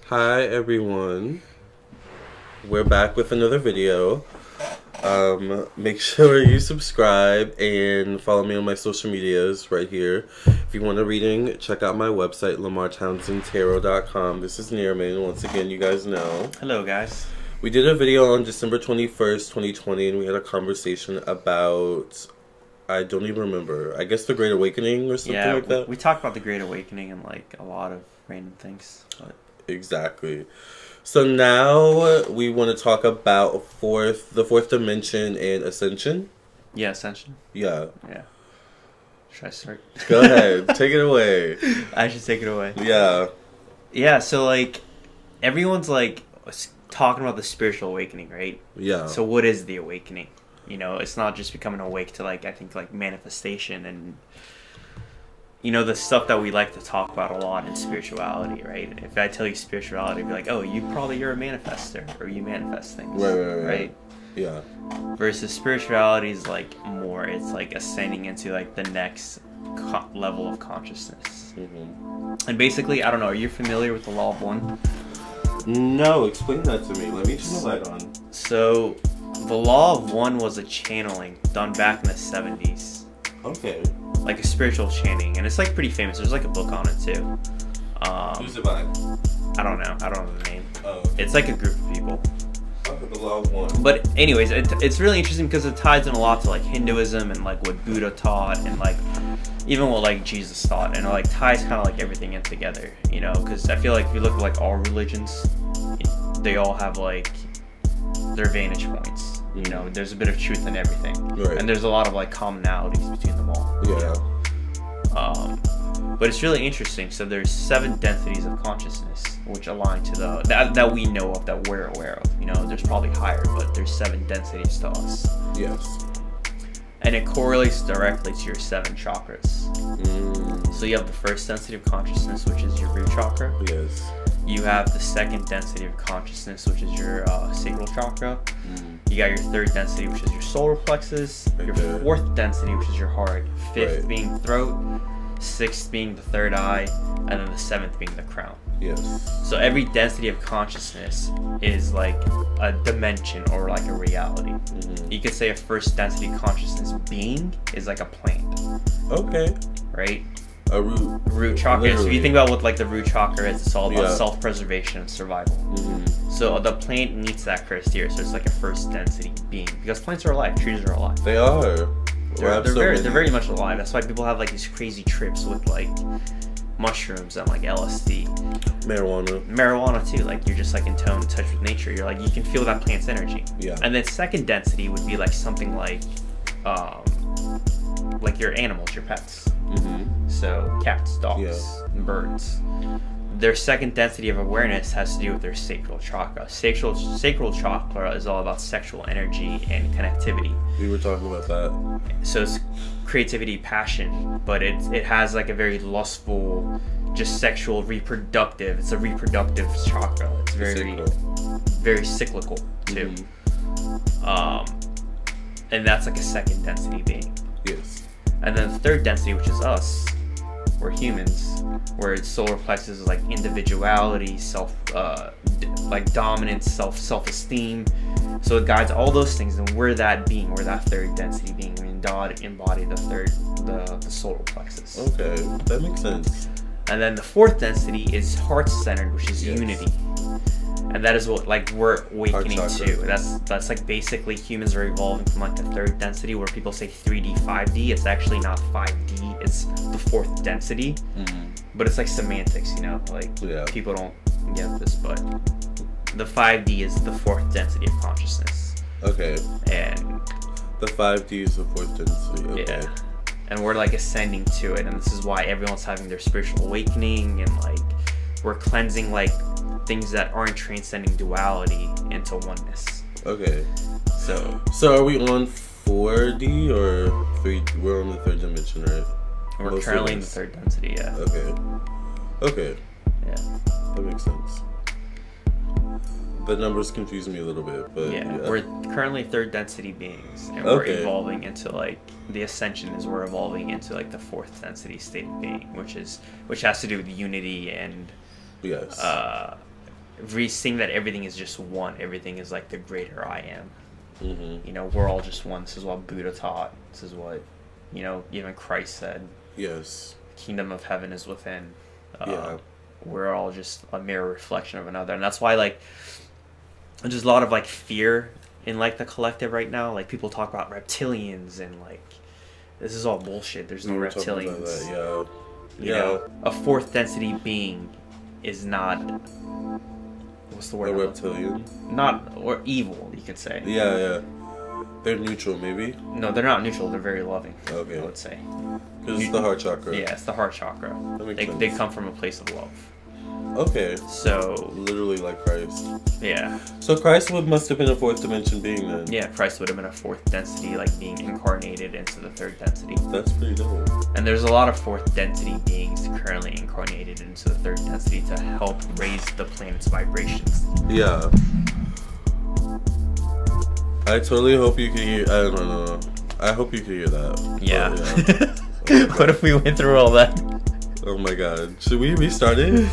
Hi everyone, we're back with another video. Make sure you subscribe and follow me on my social medias right here. If you want a reading, check out my website, lamarrtownsendtarot.com. This is Nariman. Once again, you guys know. Hello guys. We did a video on December 21st, 2020, and we had a conversation about, I don't even remember, I guess the Great Awakening or something like that. We talked about the Great Awakening and like a lot of random things. But... Exactly. So now we want to talk about the fourth dimension and ascension. Yeah, ascension. Yeah. Yeah. Should I start? Go ahead. Take it away. I should take it away. Yeah. Yeah, so like everyone's like talking about the spiritual awakening, right? Yeah. So what is the awakening? You know, it's not just becoming awake to like, I think like manifestation and you know, the stuff that we like to talk about a lot in spirituality, right? If I tell you spirituality, you'd be like, oh, you're a manifester, or you manifest things. Right? Yeah. Versus spirituality is like more, it's like ascending into like the next level of consciousness. Mm-hmm. And basically, I don't know, are you familiar with the law of one? No, explain that to me. Let me turn the light on. So, the law of one was a channeling done back in the 70s. Okay. Like a spiritual chanting, and it's like pretty famous. There's like a book on it too. Who's it by? I don't know the name. Oh, okay. It's like a group of people. Okay, the law of one. But anyways, it's really interesting because it ties in a lot to like Hinduism and like what Buddha taught and like even what like Jesus taught, and it like ties kind of like everything in together, you know, because I feel like if you look at like all religions, they all have like their vantage points. You know, there's a bit of truth in everything, right. And there's a lot of like commonalities between them all. Yeah. But it's really interesting. So there's 7 densities of consciousness which align to that we know of, that we're aware of. You know, there's probably higher, but there's 7 densities to us. Yes. And it correlates directly to your 7 chakras. So you have the first density of consciousness, which is your root chakra. Yes. You have the second density of consciousness, which is your sacral chakra. You got your third density, which is your solar plexus. Right your there. Fourth density, which is your heart. Fifth Right. being throat. Sixth being the third eye. And then the 7th being the crown. Yes. So every density of consciousness is like a dimension or like a reality. You could say a first density consciousness being is like a plant. Okay. Right? A root chakra. Literally. So if you think about what like the root chakra is, it's all about Yeah. self-preservation and survival. So the plant meets that criteria. So it's like a first density being, because plants are alive, trees are alive. They are. They're very much alive. That's why people have like these crazy trips with like mushrooms and like LSD, marijuana too. Like you're just like in touch with nature. You're like, you can feel that plant's energy. Yeah. And then second density would be like something like your animals, your pets. So cats, dogs, and birds. Their second density of awareness has to do with their sacral chakra. Sacral chakra is all about sexual energy and connectivity. We were talking about that. So it's creativity, passion, but it has like a very lustful, just sexual, reproductive. It's a reproductive chakra. It's very cyclical too. And that's like a second density being. Yes. And then the third density, which is us, we're humans, where its solar plexus is like individuality, like dominance, self-esteem. So it guides all those things, and we're that being, we're that third density being. We embody the solar plexus. Okay, that makes sense. And then the fourth density is heart-centered, which is unity. And that is what like we're awakening to. That's like basically humans are evolving from like the third density, where people say 3D, 5D. It's actually not 5D. It's the fourth density. But it's like semantics, you know. Like people don't get this, but the 5D is the fourth density of consciousness. Okay. And the 5D is the fourth density. Okay. Yeah. And we're like ascending to it, and this is why everyone's having their spiritual awakening, and like we're cleansing like things that aren't transcending duality into oneness. Okay. So are we on 4D or 3? We're on the third dimension, right? We're currently in the third density, yeah. Okay. Yeah. That makes sense. The numbers confuse me a little bit, but yeah. We're currently third density beings, and we're evolving into like the ascension is we're evolving into like the fourth density state of being, which has to do with unity and seeing that everything is just one. Everything is like the greater I am. Mm-hmm. You know, we're all just one. This is what Buddha taught. This is what, you know, even Christ said. Yes. Kingdom of heaven is within. Yeah. We're all just a mirror reflection of another. And that's why, like, there's a lot of, like, fear in, like, the collective right now. Like, people talk about reptilians and, like, this is all bullshit. There's no reptilians. Yeah. You know, a fourth density being is not... What's the word? A reptilian? Not... Or evil, you could say. Yeah, yeah. They're neutral, maybe? No, they're not neutral. They're very loving, okay. I would say. Because it's the heart chakra. Yeah, it's the heart chakra. They come from a place of love. Okay. So... Literally like Christ. Yeah. So Christ must have been a fourth dimension being then. Yeah, Christ would have been a fourth density, like being incarnated into the third density. That's pretty dope. And there's a lot of fourth density beings currently incarnated into the third density to help raise the planet's vibrations. Yeah. I totally hope you can hear... I don't know. I hope you can hear that. Yeah. But, yeah. What if we went through all that? Oh my god. Should we restart it?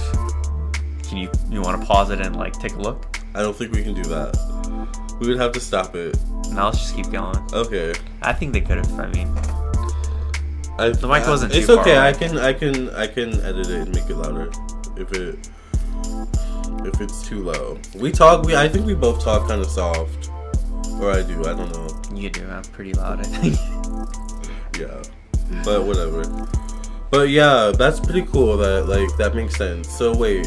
Can you want to pause it and like take a look? I don't think we can do that. We would have to stop it. No, let's just keep going. Okay. I think they could have. I mean, the mic wasn't too it's far okay. away. I can edit it and make it louder if it's too low. I think we both talk kind of soft. Or I do. I don't know. You do. I'm pretty loud, I think. Yeah. But whatever. But yeah, that's pretty cool. That makes sense. So wait,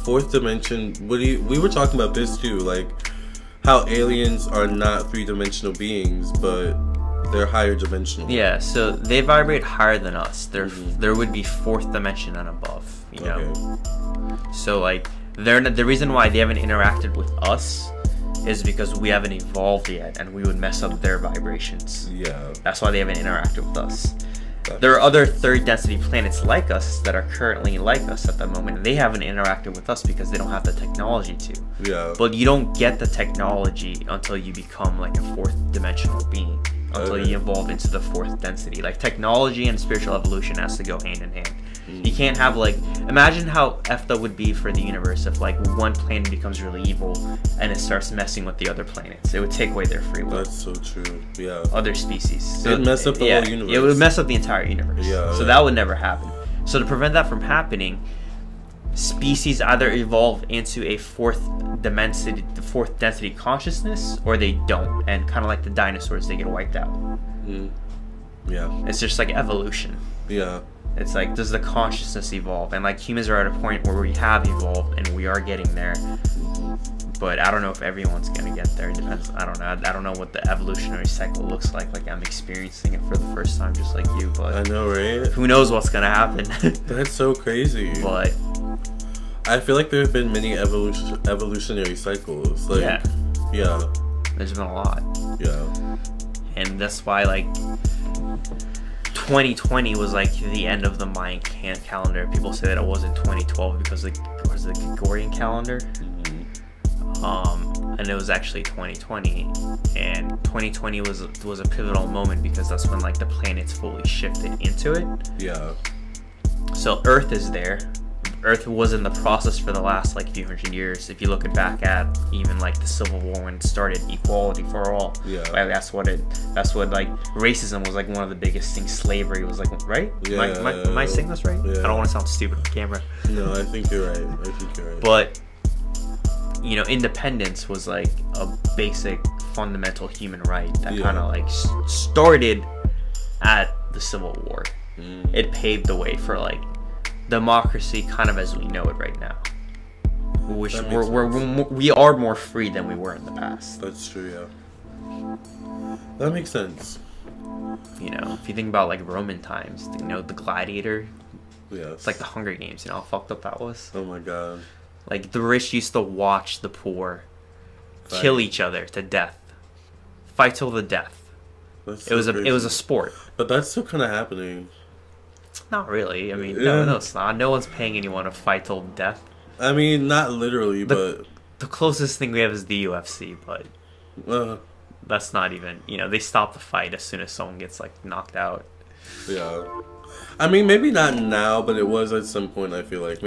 fourth dimension. We were talking about this too, like how aliens are not three-dimensional beings, but they're higher dimensional. Yeah. So they vibrate higher than us. There would be fourth dimension and above. You know. Okay. So like the reason why they haven't interacted with us is because we haven't evolved yet, and we would mess up their vibrations. Yeah. That's why they haven't interacted with us. There are other third density planets like us that are currently like us at the moment, and they haven't interacted with us because they don't have the technology to. Yeah. But you don't get the technology until you become like a fourth dimensional being, until you evolve into the fourth density. Like technology and spiritual evolution has to go hand in hand. You can't have like, imagine how effed up would be for the universe if like one planet becomes really evil and it starts messing with the other planets. It would take away their free will. That's so true. Yeah. Other species. So it'd mess up the whole universe. It would mess up the entire universe. Yeah. So that would never happen. So to prevent that from happening, species either evolve into a fourth density consciousness, or they don't. And kind of like the dinosaurs, they get wiped out. Yeah. It's just like evolution. Yeah. It's like, does the consciousness evolve? And like humans are at a point where we have evolved and we are getting there. But I don't know if everyone's gonna get there. It depends. I don't know. I don't know what the evolutionary cycle looks like. Like I'm experiencing it for the first time, just like you. But I know, right? Who knows what's gonna happen? That's so crazy. But I feel like there have been many evolutionary cycles. Like, yeah. There's been a lot. Yeah. And that's why like 2020 was like the end of the Mayan calendar. People say that it wasn't 2012 because it was the Gregorian calendar. And it was actually 2020, and 2020 was a pivotal moment because that's when like the planets fully shifted into it. Yeah. So Earth is there. Earth was in the process for the last like few hundred years. If you look back at even like the Civil War when it started, equality for all. Yeah. Like, that's what like racism was like one of the biggest things. Slavery was like, right? Yeah. Am I saying this right? Yeah. I don't want to sound stupid on camera. No, I think you're right. But you know, independence was like a basic fundamental human right that kind of like started at the Civil War. It paved the way for like democracy kind of as we know it right now, which we are more free than we were in the past. That's true. Yeah, that makes sense. You know, if you think about like Roman times, you know, the gladiator, it's like the Hunger Games. You know how fucked up that was? Oh my god. Like the rich used to watch the poor kill each other to death, fight till the death. It was a sport. But that's still kind of happening. Not really. I mean, no, it's not. No one's paying anyone to fight till death. I mean, not literally, but the closest thing we have is the UFC. But that's not even. You know, they stop the fight as soon as someone gets like knocked out. Yeah. I mean, maybe not now, but it was at some point. I feel like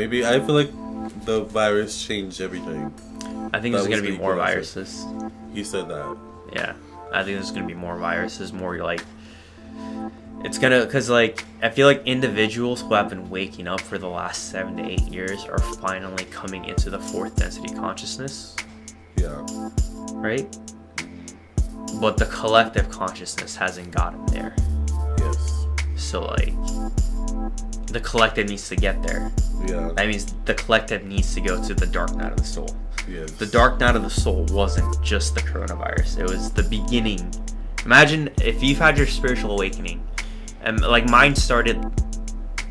the virus changed everything. I think there's gonna be more viruses. You said that. Yeah, I think there's gonna be more viruses. More like, it's gonna, cause like I feel like individuals who have been waking up for the last 7 to 8 years are finally coming into the fourth density consciousness. Yeah. Right. But the collective consciousness hasn't gotten there. Yes. So like, the collective needs to get there. Yeah. That means the collective needs to go to the dark night of the soul. Yes. The dark night of the soul wasn't just the coronavirus. It was the beginning. Imagine if you've had your spiritual awakening, and like mine started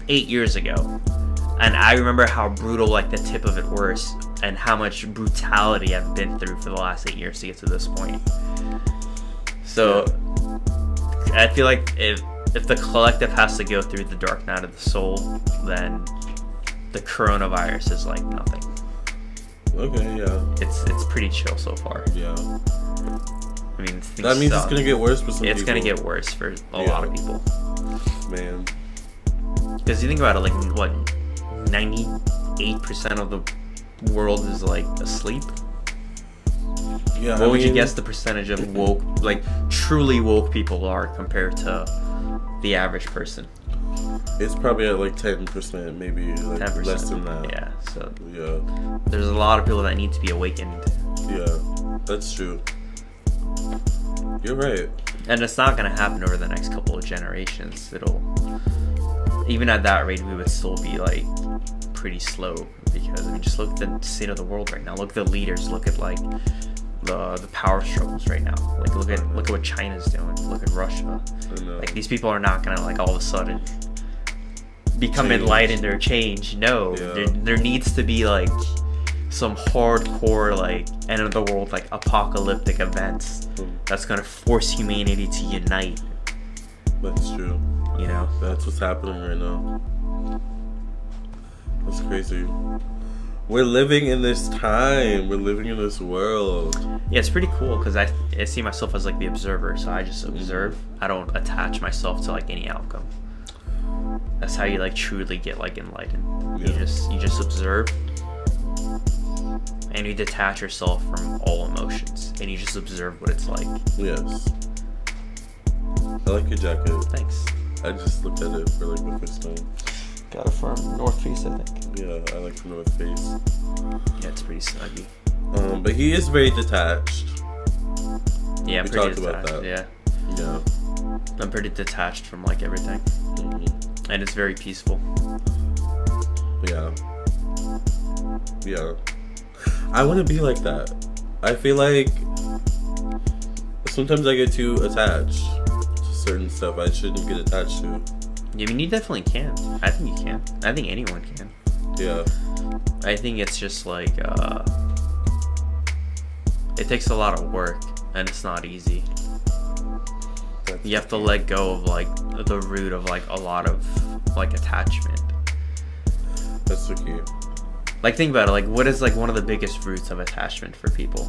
8 years ago, and I remember how brutal like the tip of it was, and how much brutality I've been through for the last 8 years to get to this point. So I feel like if the collective has to go through the dark night of the soul, then the coronavirus is like nothing. Okay, yeah. It's pretty chill so far. Yeah. I mean, that means it's gonna get worse for some people. It's gonna get worse for a lot of people. Man. Because you think about it, like what, 98% of the world is like asleep. Yeah. What would you guess the percentage of woke, like truly woke people are compared to the average person? It's probably at like 10%, maybe like 10%. less than that. Yeah. So yeah, there's a lot of people that need to be awakened. Yeah, that's true. You're right. And it's not gonna happen over the next couple of generations. It'll, even at that rate, we would still be like pretty slow, because I mean, just look at the state of the world right now. Look at the leaders. Look at like the power struggles right now. Like look at what China's doing. Look at Russia. Like these people are not gonna like all of a sudden become enlightened or change. No, there needs to be like some hardcore like end of the world like apocalyptic events that's gonna force humanity to unite. That's true. You know, that's what's happening right now. That's crazy. We're living in this time. We're living in this world. Yeah, it's pretty cool because I see myself as like the observer, so I just observe. I don't attach myself to like any outcome. That's how you like truly get like enlightened. Yeah. You just observe, and you detach yourself from all emotions, and you just observe what it's like. Yes. I like your jacket. Thanks. I just looked at it for like the first time. Got it from North Face, I think. Yeah, I like the North Face. Yeah, it's pretty snuggy. But he is very detached. Yeah, I'm we pretty talked detached. about that. Yeah. I'm pretty detached from like everything. And it's very peaceful. Yeah. Yeah. I want to be like that. I feel like sometimes I get too attached to certain stuff I shouldn't get attached to. Yeah, I mean, you definitely can. I think you can. I think anyone can. Yeah. I think it's just like, it takes a lot of work, and it's not easy. You have to let go of like the root of like a lot of like attachment. That's the key. Like think about it, like what is like one of the biggest roots of attachment for people?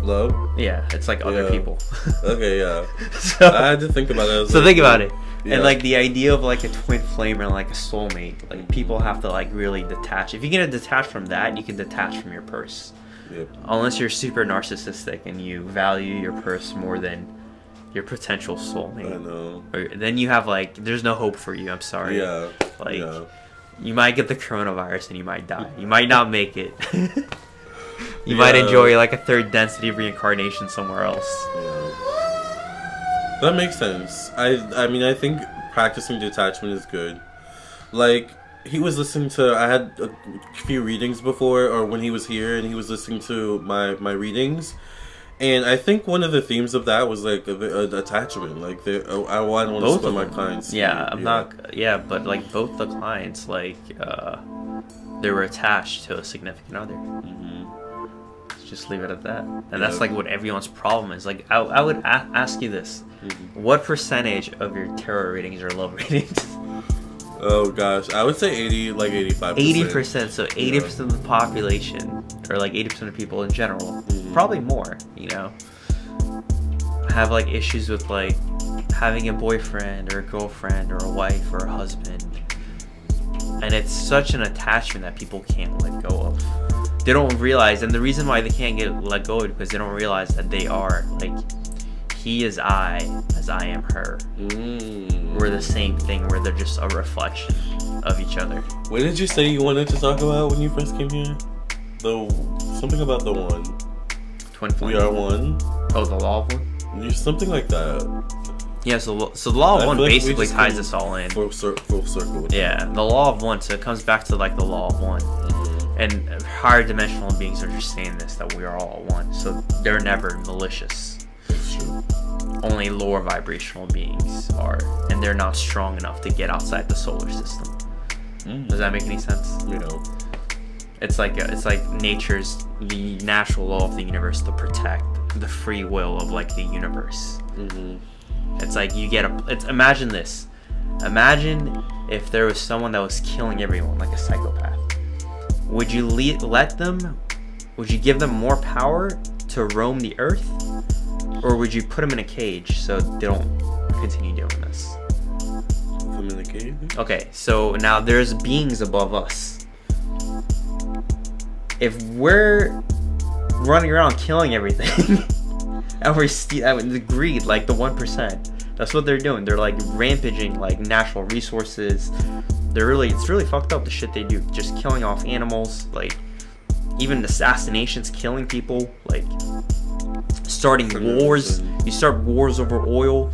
Love? Yeah, it's like other people. Okay, yeah. So, I had to think about it. So like, think about it. Yeah. And like the idea of like a twin flame or like a soulmate, like people have to like really detach. If you're gonna detach from that, you can detach from your purse. Yep. Unless you're super narcissistic and you value your purse more than your potential soulmate. I know. Or, then you have like, there's no hope for you. I'm sorry. Yeah. Like, yeah. you might get the coronavirus and you might die. You might not make it. You might enjoy like a third density reincarnation somewhere else. Yeah. That makes sense. I mean, I think practicing detachment is good. Like, he was listening to, I had a few readings before, or when he was here, and he was listening to my readings. And I think one of the themes of that was like attachment. Like, I want to split my clients. Yeah, but like both the clients, like, they were attached to a significant other. Just leave it at that. And that's like what everyone's problem is. Like, I would ask you this. What percentage of your tarot readings are love readings? Oh gosh, I would say 85%. 80%. So 80% of the population, or like 80% of people in general, probably more, you know, have like issues with like having a boyfriend or a girlfriend or a wife or a husband. And it's such an attachment that people can't let go of. They don't realize, and the reason why they can't let go of it because they don't realize that they are like, he is I as I am her. We're the same thing, where they're just a reflection of each other. What did you say you wanted to talk about when you first came here? Something about the one. Twin flame. We are one. Oh, the law of one? Something like that. Yeah, so the law of one basically ties us all in. Full circle. Yeah, the law of one, so it comes back to like the law of one. And higher dimensional beings understand this, that we are all one. So they're never malicious. That's true. Only lower vibrational beings are, and they're not strong enough to get outside the solar system. Does that make any sense? You know, it's like nature's, the natural law of the universe to protect the free will of like the universe. It's like you get imagine this. Imagine if there was someone that was killing everyone like a psychopath. Would you let them? Would you give them more power to roam the earth? Or would you put them in a cage so they don't continue doing this? Put them in a cage? Okay, so now there's beings above us. If we're running around killing everything, and we're the greed, like the 1%, that's what they're doing. They're like rampaging like natural resources. It's really fucked up the shit they do. Just killing off animals, like even assassinations, killing people, like starting wars. You start wars over oil.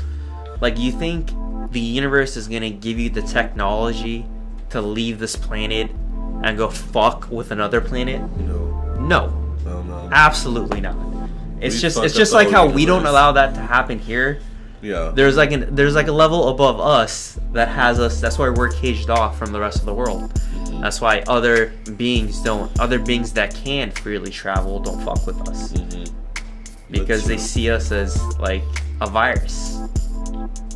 Like, you think the universe is gonna give you the technology to leave this planet and go fuck with another planet? No, absolutely not. It's just like how we don't allow that to happen here. Yeah. There's like a level above us that has us. That's why we're caged off from the rest of the world. That's why other beings that can freely travel don't fuck with us. Because they see us as like a virus,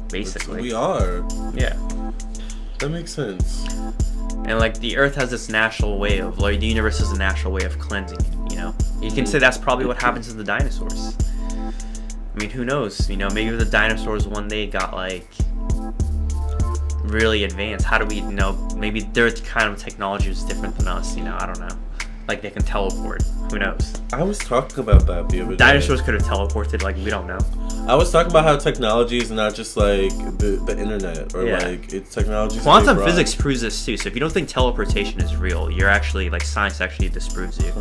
basically. We are. Yeah. That makes sense. And like the Earth has this natural way of, like, the universe has a natural way of cleansing it, you know? You can say that's probably what happens to the dinosaurs. I mean, who knows? You know, maybe if the dinosaurs one day got like really advanced, how do we know? Maybe their kind of technology is different than us, you know? I don't know. Like, they can teleport. Who knows? I was talking about that the other day. Dinosaurs could have teleported, like, we don't know. I was talking about how technology is not just like the internet or like it's technology. Quantum physics proves this too. So if you don't think teleportation is real, you're actually like, science actually disproves you.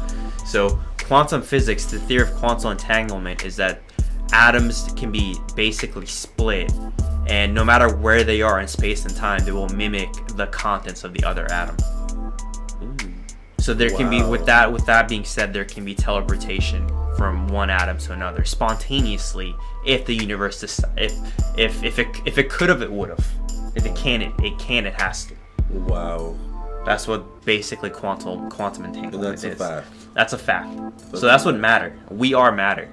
So quantum physics, the theory of quantum entanglement, is that atoms can be basically split, and no matter where they are in space and time, they will mimic the contents of the other atom. So there can be, with that being said, there can be teleportation from one atom to another spontaneously if the universe decides. If it could have, it would have. If it can, it has to. Wow. That's what basically quantum entanglement is. And that's a fact. That's a fact. So that's what matter. We are matter.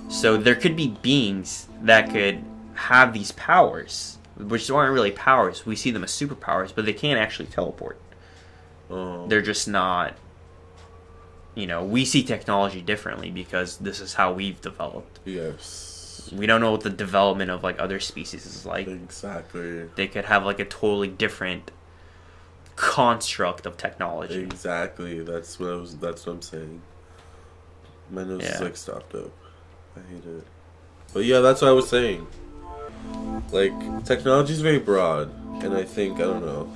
So there could be beings that could have these powers, which aren't really powers. We see them as superpowers, but they can't actually teleport. They're just not, you know, we see technology differently because this is how we've developed. Yes. We don't know what the development of like other species is like. Exactly. They could have like a totally different construct of technology. Exactly. That's what I'm saying. My nose is like stopped up. I hate it. But yeah, that's what I was saying. Like, technology is very broad, and I think, I don't know.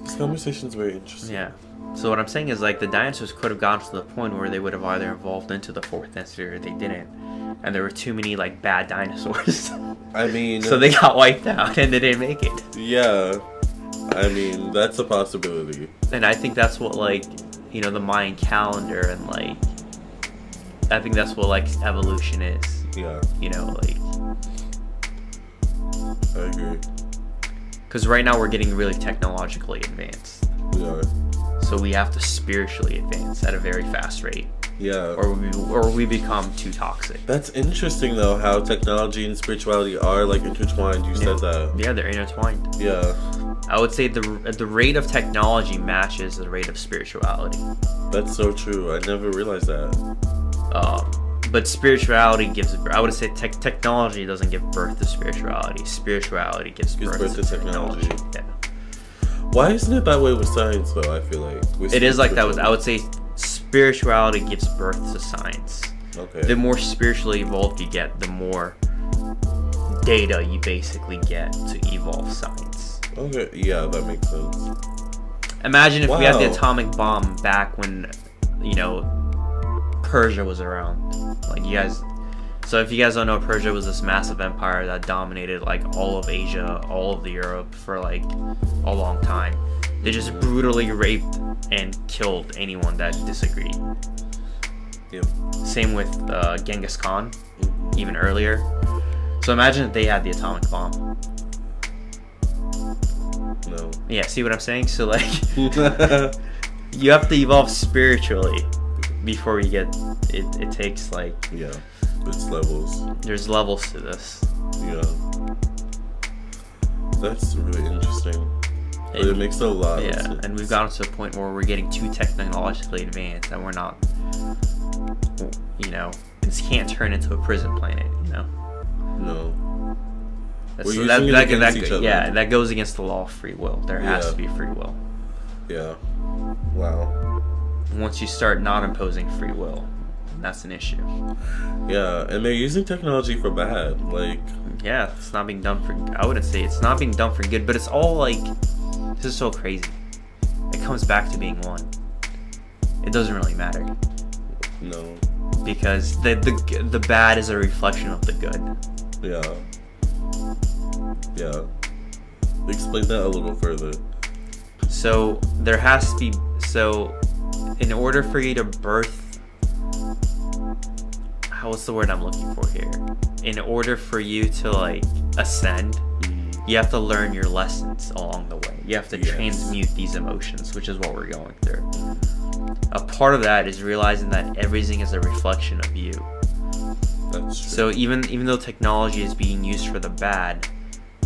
This conversation is very interesting. Yeah. So what I'm saying is, like, the dinosaurs could have gotten to the point where they would have either evolved into the fourth density or they didn't. And there were too many, like, bad dinosaurs. I mean... so they got wiped out and they didn't make it. Yeah. I mean, that's a possibility. And I think that's what, like, you know, the Mayan calendar and, like, I think that's what, like, evolution is. Yeah. You know, like... I agree. Because right now we're getting really technologically advanced. We are. So we have to spiritually advance at a very fast rate. Yeah. Or we become too toxic. That's interesting, though, how technology and spirituality are, like, intertwined. You said that. Yeah, they're intertwined. Yeah. I would say the rate of technology matches the rate of spirituality. That's so true. I never realized that. But spirituality gives... I would say technology doesn't give birth to spirituality. Spirituality gives birth to technology. Yeah. Why isn't it that way with science, though? I feel like it is like that with. I would say spirituality gives birth to science. Okay. The more spiritually evolved you get, the more data you basically get to evolve science. Okay. Yeah, that makes sense. Imagine if we had the atomic bomb back when, you know, Persia was around. Like you guys. So if you guys don't know, Persia was this massive empire that dominated like all of Asia, all of the Europe for like a long time. They just brutally raped and killed anyone that disagreed. Yep. Same with Genghis Khan, even earlier. So imagine if they had the atomic bomb. No. Yeah, see what I'm saying? So like, you have to evolve spiritually before you get. It takes like. Yeah. It's levels. There's levels to this. Yeah. That's really interesting. But it makes a lot of sense. And we've gotten to a point where we're getting too technologically advanced and we're not, you know, this can't turn into a prison planet, you know? No. We're using it against each other. Yeah, that goes against the law of free will. There has to be free will. Yeah. Wow. Once you start not imposing free will, that's an issue. Yeah, and they're using technology for bad. Like, yeah, it's not being done for. I wouldn't say it's not being done for good, but it's all like, this is so crazy. It comes back to being one. It doesn't really matter. No. Because the bad is a reflection of the good. Yeah. Yeah. Explain that a little further. So there has to be. So, in order for you to birth. What's the word I'm looking for here? In order for you to like ascend, you have to learn your lessons along the way. You have to transmute these emotions, which is what we're going through. A part of that is realizing that everything is a reflection of you. That's true. So even though technology is being used for the bad,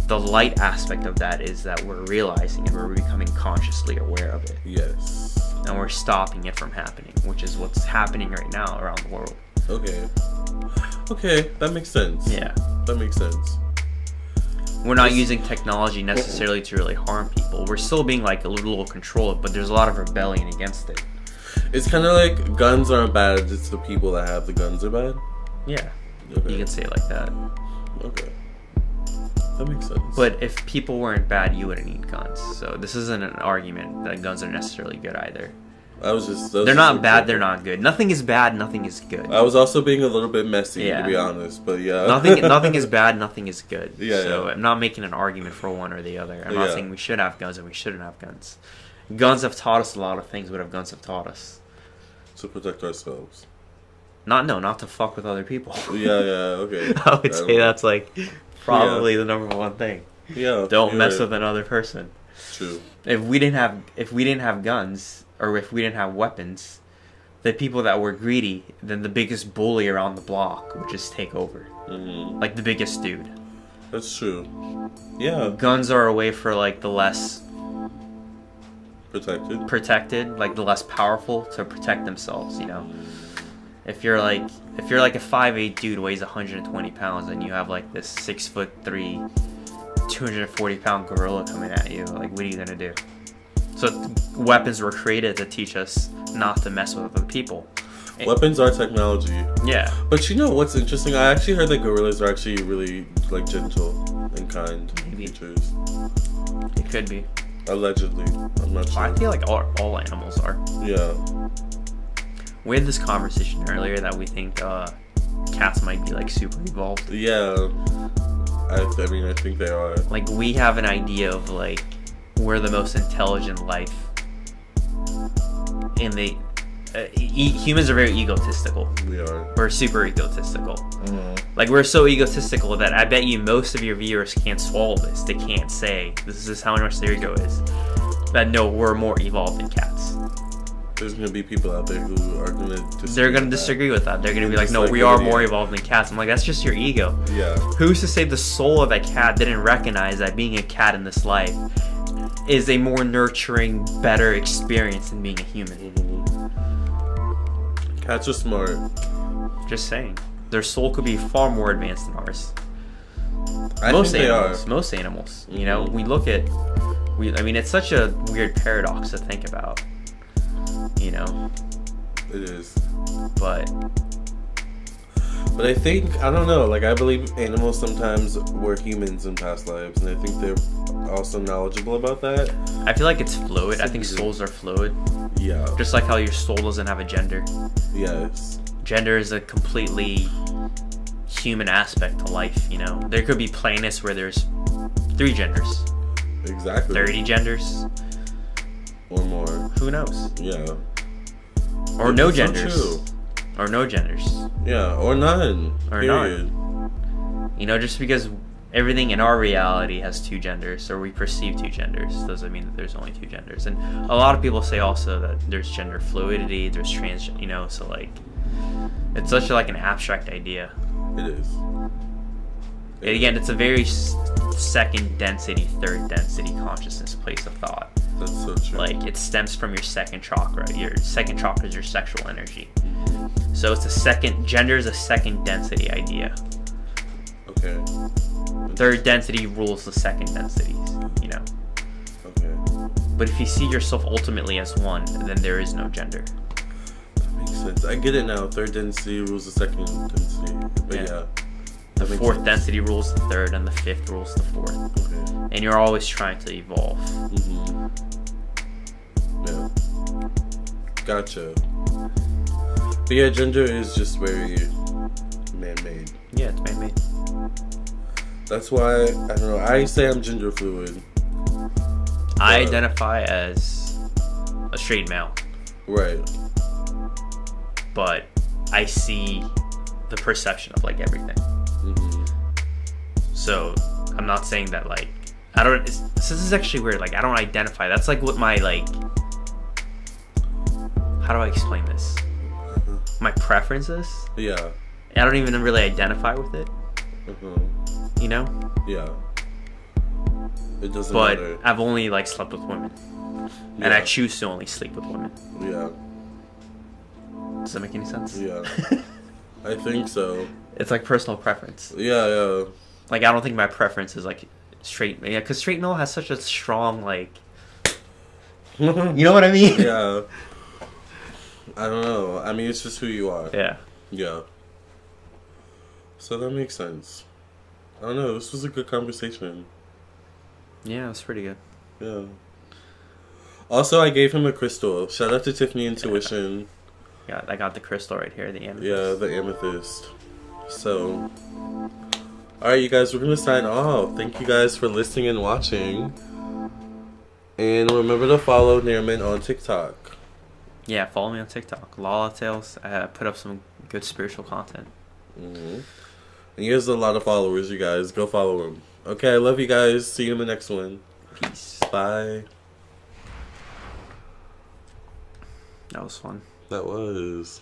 the light aspect of that is that we're realizing and we're becoming consciously aware of it. Yes. And we're stopping it from happening, which is what's happening right now around the world. Okay. Okay, that makes sense. Yeah. That makes sense. We're not using technology necessarily to really harm people. We're still being like a little controlled, but there's a lot of rebellion against it. It's kind of like guns aren't bad, it's the people that have the guns are bad? Yeah. Okay. You can say it like that. Okay. That makes sense. But if people weren't bad, you wouldn't need guns. So this isn't an argument that guns are necessarily good either. They're not bad, they're not good. Nothing is bad, nothing is good. I was also being a little bit messy, to be honest, but yeah. Nothing is bad, nothing is good. Yeah, so I'm not making an argument for one or the other. I'm not saying we should have guns and we shouldn't have guns. Guns have taught us a lot of things. What have guns have taught us? To protect ourselves. Not to fuck with other people. Okay. I would say that's like probably the number one thing. Yeah. Don't mess with another person. True. If we didn't have guns, or if we didn't have weapons, the people that were greedy, then the biggest bully around the block would just take over. Like the biggest dude. That's true. Yeah. Guns are a way for like the less protected, like the less powerful to protect themselves, you know. If you're like a 5'8" dude weighs 120 pounds and you have like this 6'3", 240-pound gorilla coming at you, like what are you gonna do? So weapons were created to teach us not to mess with other people. Weapons are technology. Yeah. But you know what's interesting? I actually heard that gorillas are actually really like gentle and kind creatures. It could be. Allegedly. I'm not sure. I feel like all animals are. Yeah. We had this conversation earlier that we think cats might be like super evolved. Yeah. I mean, I think they are. Like we have an idea of like we're the most intelligent life, and humans are very egotistical. We are. We're super egotistical. Like we're so egotistical that I bet you most of your viewers can't swallow this. They can't say this is how much their ego is. That no, we're more evolved than cats. There's gonna be people out there who are gonna disagree. They're gonna disagree with that. They're gonna be like, no, we are more evolved than cats. I'm like, that's just your ego. Yeah. Who's to say the soul of that cat didn't recognize that being a cat in this life is a more nurturing, better experience than being a human? Cats are smart. Just saying. Their soul could be far more advanced than ours. Most animals. Most animals. You know, we look at I mean, it's such a weird paradox to think about, you know. It is. But I think, I don't know, like I believe animals sometimes were humans in past lives, and I think they're also knowledgeable about that. I feel like it's fluid. I think souls are fluid. Yeah. Just like how your soul doesn't have a gender. Yes. Gender is a completely human aspect to life, you know. There could be planets where there's 3 genders. Exactly. 30 genders. Or more. Who knows? Yeah. Or no It's so genders. true. Or no genders. Yeah, or none. Or period. none. You know, just because everything in our reality has 2 genders, or we perceive 2 genders, doesn't mean that there's only 2 genders. And a lot of people say also that there's gender fluidity, there's trans, you know, so like, it's such like an abstract idea. It is. And again, it's a very second density, third density consciousness place of thought. That's so true. Like, it stems from your second chakra. Your second chakra is your sexual energy. So it's a second, gender is a second density idea. Okay. Third density rules the second densities, you know. Okay. But if you see yourself ultimately as one, then there is no gender. That makes sense. I get it now. Third density rules the second density. But yeah. The fourth density rules the third, and the fifth rules the fourth. Okay. And you're always trying to evolve. Mm-hmm. Yeah. Gotcha. But yeah, gender is just very man-made. Yeah, it's man-made. That's why, I don't know, I say I'm gender fluid. I identify as a straight male. Right. But I see the perception of like everything. Mm-hmm. So I'm not saying that like I don't. This is actually weird. Like I don't identify. That's like what my like. How do I explain this? My preferences. Yeah. I don't even really identify with it. Mm-hmm. You know. Yeah. It doesn't but matter. I've only like slept with women, Yeah. and I choose to only sleep with women. Yeah. Does that make any sense? Yeah. I think so. It's like personal preference. Yeah, yeah. Like I don't think my preference is like straight. Yeah, because straight male has such a strong like. You know what I mean? Yeah. I don't know. I mean, it's just who you are. Yeah. Yeah. So that makes sense. I don't know. This was a good conversation. Yeah, it's pretty good. Yeah. Also, I gave him a crystal. Shout out to Tiffany Intuition. Yeah, I got the crystal right here, the amethyst. Yeah, the amethyst. So, alright, you guys, we're going to sign off. Thank you guys for listening and watching. And remember to follow Nariman on TikTok. Yeah, follow me on TikTok. Lala Tales. I put up some good spiritual content. Mm-hmm. And he has a lot of followers, you guys. Go follow him. Okay, I love you guys. See you in the next one. Peace. Bye. That was fun. That was.